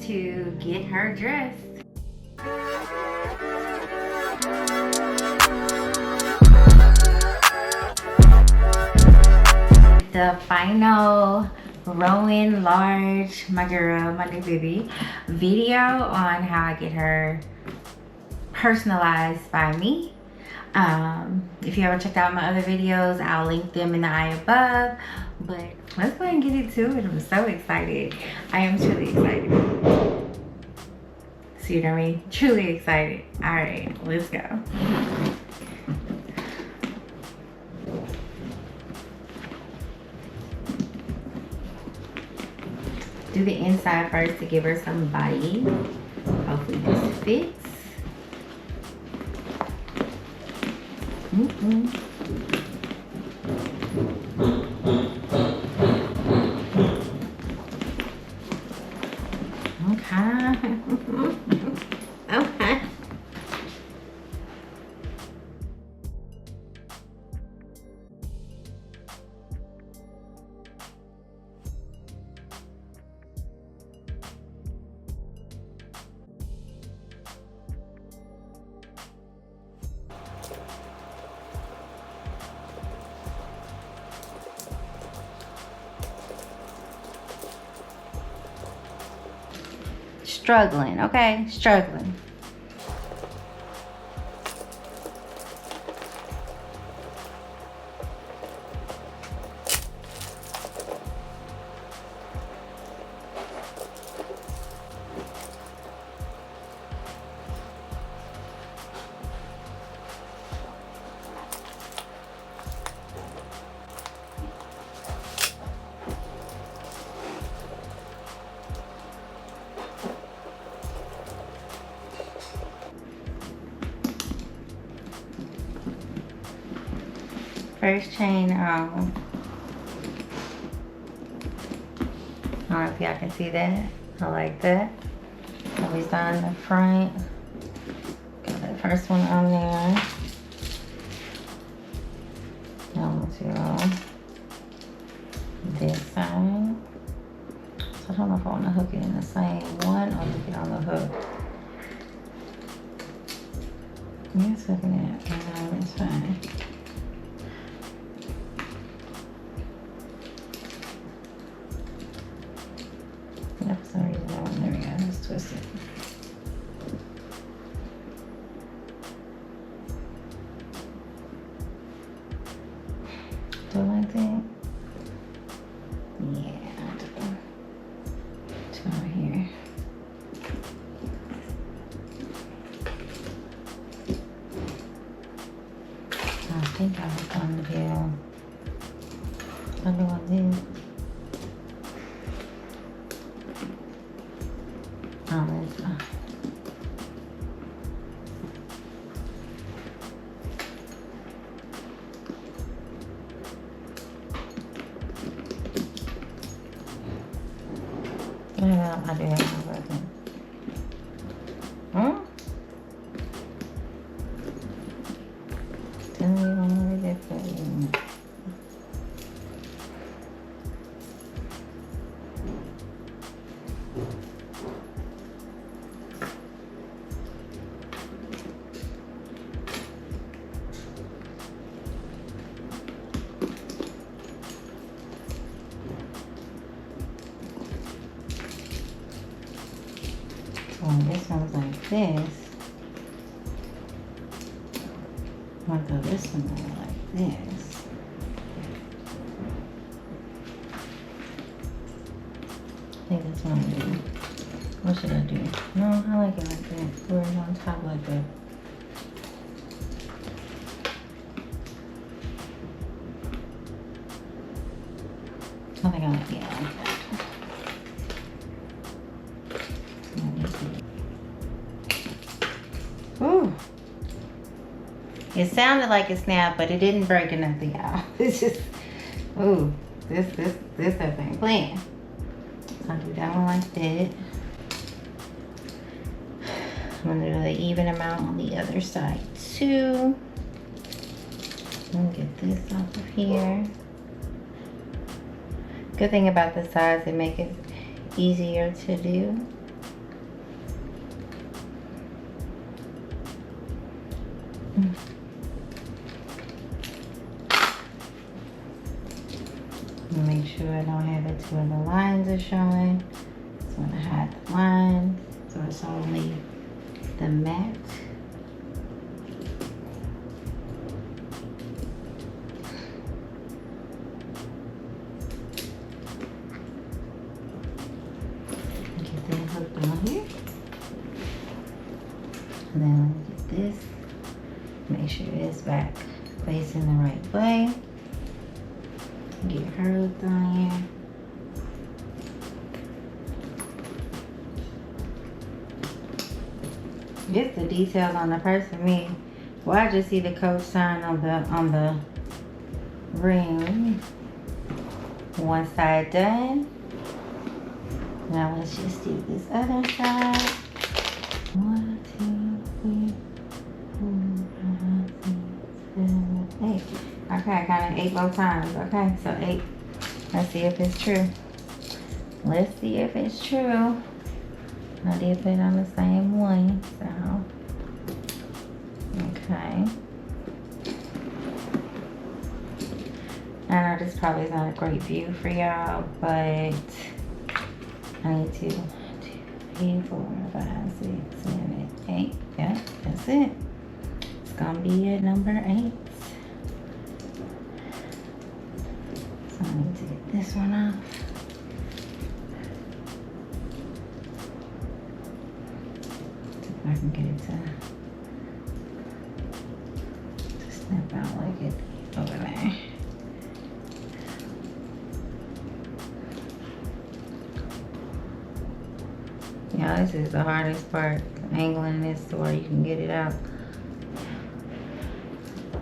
to get her dressed. The final Rowan large, my girl, my new baby, video on how I get her personalized by me. If you ever checked out my other videos, I'll link them in the eye above. But let's go ahead and get into it. I'm so excited. I am truly excited. See what I mean? Truly excited. All right, let's go. Do the inside first to give her some body. Hopefully this fits. Okay. Okay. Struggling, okay? Struggling. First chain on. I don't know if y'all can see that. I like that. Always on the front. Got that first one on there. Now to this side. So I don't know if I want to hook it in the same one or hook it on the hook. Yes, hooking it. It's fine. For some reason, that one, there we go, let's twist it. Do I like that? Yeah, I do. Two over here. I think I was going to do another one this. I do have my button. Tell me when I'm ready for you. Oh, this one's like this. I'll go this one like this. I think that's what I'm doing. What should I do? No, I like it like that. Where it's on top like that. I think I like it like that. Ooh. It sounded like it snapped, but it didn't break or nothing, y'all. It's just, ooh, this stuff ain't playing. I'll do that one like that. I'm gonna do the even amount on the other side too. I'm gonna get this off of here. Good thing about the sides, they make it easier to do. don't have it to where the lines are showing. Just want to hide the line so it's only the matte. Get that hooked on here. And then get this. Make sure it's back facing the right way. Get her hooked on here. It's the details on the purse for me. Well, I just see the Coach sign on the ring. One side done. Now let's just do this other side. 1, 2, 3, 4, 5, 6, 7, 8. Okay, I got it 8 both times. Okay, so 8. Let's see if it's true. Let's see if it's true. I did put it on the same one, so okay. I know this probably is not a great view for y'all, but I need to 1, 2, 3, 4, 5, 6, 7, 8. Yeah, that's it. It's gonna be at number 8. So I need to get this one off. I can get it to snap out like it over there. Yeah, this is the hardest part, angling this to where you can get it out.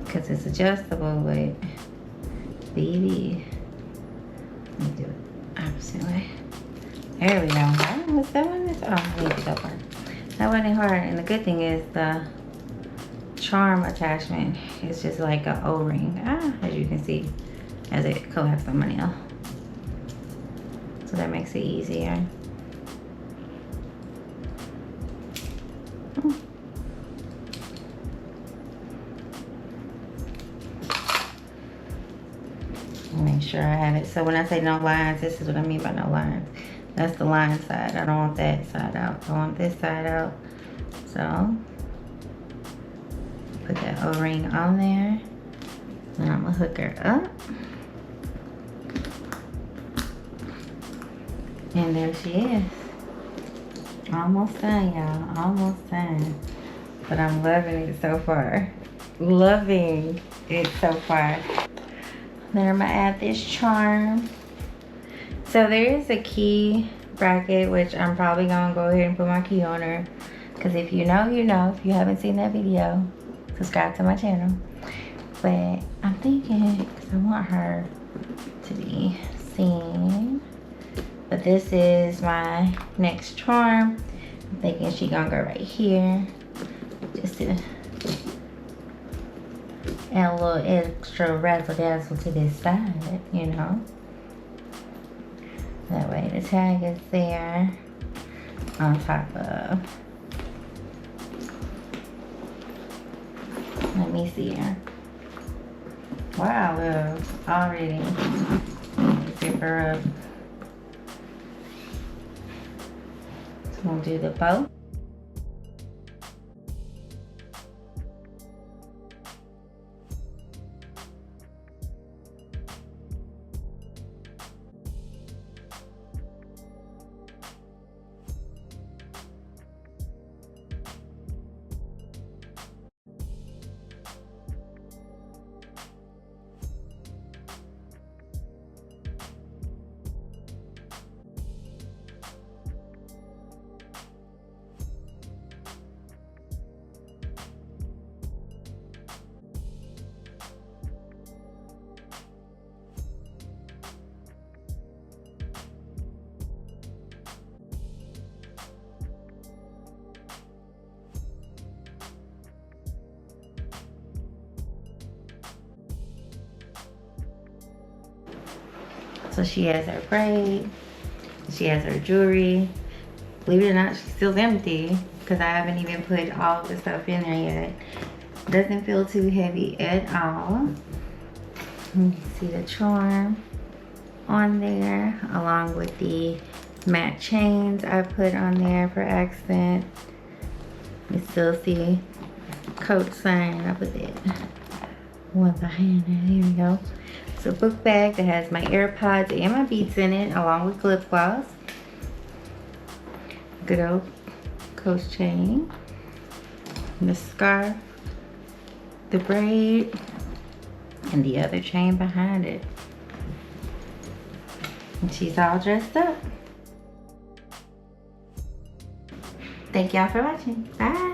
Because it's adjustable, but baby, let me do it opposite way. There we go. What's that one? Oh, I need to go first. That wasn't hard, and the good thing is the charm attachment is just like an O-ring, as you can see, as it collapsed on my nail. So that makes it easier. Make sure I have it. So when I say no lines, this is what I mean by no lines. That's the line side. I don't want that side out. I want this side out. So put that O-ring on there. And I'm gonna hook her up. And there she is. Almost done, y'all. Almost done. But I'm loving it so far. Loving it so far. Then I'm gonna add this charm. So there is a key bracket, which I'm probably gonna go ahead and put my key on her. Because if you know, you know. If you haven't seen that video, subscribe to my channel. But I'm thinking, because I want her to be seen. But this is my next charm. I'm thinking she gonna go right here. Just to add a little extra razzle dazzle to this side, you know. That way the tag is there on top of. Let me see her. Wow, love, already. Zip her up. So we'll do the bow. So she has her braid, she has her jewelry. Believe it or not, she's still empty because I haven't even put all the stuff in there yet. Doesn't feel too heavy at all. You can see the charm. on there, along with the matte chains I put on there for accent. You still see coat sign. I put that one behind it. Here we go. It's a book bag that has my AirPods and my beats in it, along with lip gloss. Good old coat chain. And the scarf, the braid, and the other chain behind it. And she's all dressed up. Thank y'all for watching. Bye.